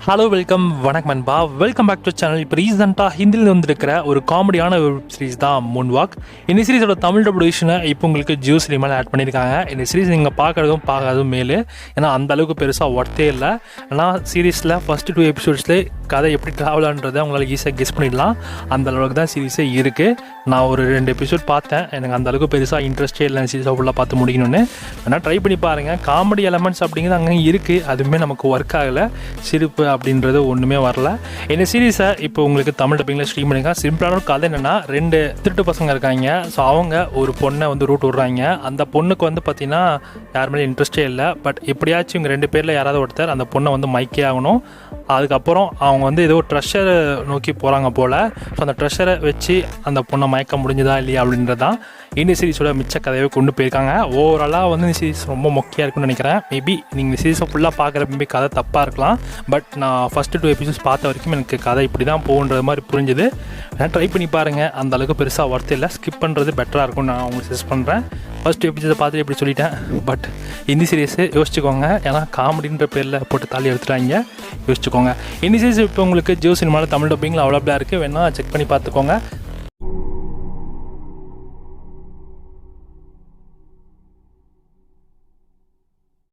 Hello welcome வணக்கம் அன்பா, welcome back to channel. இப்போ ரீசெண்டாக ஹிந்தியில் வந்திருக்கிற ஒரு காமெடியான வெப் சீரிஸ் தான் மூன்வாக். இந்த சீரிஸோட தமிழ் டபுளேஷனை இப்போ உங்களுக்கு ஜியோ சினிமாவில் ஆட் பண்ணியிருக்காங்க. இந்த சீரிஸ் நீங்கள் பார்க்காததும் மேலு, ஏன்னா அந்த அளவுக்கு பெருசாக ஒர்த்தே இல்லை. ஆனால் சீரிஸில் ஃபஸ்ட்டு 2 எபிசோட்ஸ்லேயே கதை எப்படி ட்ராவலான்றதை உங்களால் ஈஸியாக கெஸ் பண்ணிடலாம். அந்த அளவுக்கு தான் சீரிஸே இருக்குது. நான் ஒரு 2 எபிசோட் பார்த்தேன், எனக்கு அந்த அளவுக்கு பெருசாக இன்ட்ரெஸ்டே இல்லை சீரிஸாக ஃபுல்லாக பார்த்து முடிக்கணும்னு. ஆனால் ட்ரை பண்ணி பாருங்கள். காமெடி எலமெண்ட்ஸ் அப்படிங்கிறது அங்கே இருக்குது, அதுவுமே நமக்கு ஒர்க் ஆகலை. சிரிப்பு அப்படின்றது ஒன்றுமே வரல. இந்த சீரீஸை இப்போ உங்களுக்கு தமிழ் டப்பிங்கில் ஸ்ட்ரீம் பண்ணியிருக்காங்க. சிம்பிளான ஒரு கதை என்னென்னா, 2 திருட்டு பசங்க இருக்காங்க. ஸோ அவங்க ஒரு பொண்ணை ரூட் விடுறாங்க. அந்த பொண்ணுக்கு பார்த்திங்கன்னா யார் மேலே இன்ட்ரெஸ்டே இல்லை. பட் எப்படியாச்சும் இவங்க 2 பேரில் யாராவது ஒருத்தர் அந்த பொண்ணை மைக்கே ஆகணும். அதுக்கப்புறம் அவங்க ஏதோ ட்ரெஷரை நோக்கி போகிறாங்க போல். ஸோ அந்த ட்ரெஷரை வச்சு அந்த பொண்ணை மயக்க முடிஞ்சுதா இல்லையா அப்படின்றதான் இந்த சீரிஸோட மிச்ச கதையை கொண்டு போயிருக்காங்க. ஓவராலாக இந்த சீரிஸ் ரொம்ப மொக்கையாக இருக்குன்னு நினைக்கிறேன். மேபி நீங்கள் சீரிஸை ஃபுல்லாக பார்க்குறப்ப கதை தப்பாக இருக்கலாம். பட் நான் ஃபஸ்ட்டு 2 எபிசோட்ஸ் பார்த்த வரைக்கும் எனக்கு கதை இப்படி தான் போகுன்றது மாதிரி புரிஞ்சுது. ட்ரை பண்ணி பாருங்கள். அந்த அளவுக்கு பெருசாக ஒர்த்து இல்லை. ஸ்கிப் பண்ணுறது பெட்டராக இருக்கும்னு நான் உங்களுக்கு சஜஸ்ட் பண்ணுறேன். ஃபஸ்ட் எபிசோடை பார்த்துட்டு இப்படி சொல்லிட்டேன். பட் இந்த சீரிஸை யோசிச்சுக்கோங்க, ஏன்னா காமெடின்ற பேரில் போட்டு தாலி எடுத்துட்டாங்க. யோசிச்சுக்கோங்க. இந்த சீரிஸ் இப்போ உங்களுக்கு ஜியோ சினிமாவில் தமிழ் டப்பிங்கில் அவைலபிளாக இருக்குது. வேணால் செக் பண்ணி பார்த்துக்கோங்க.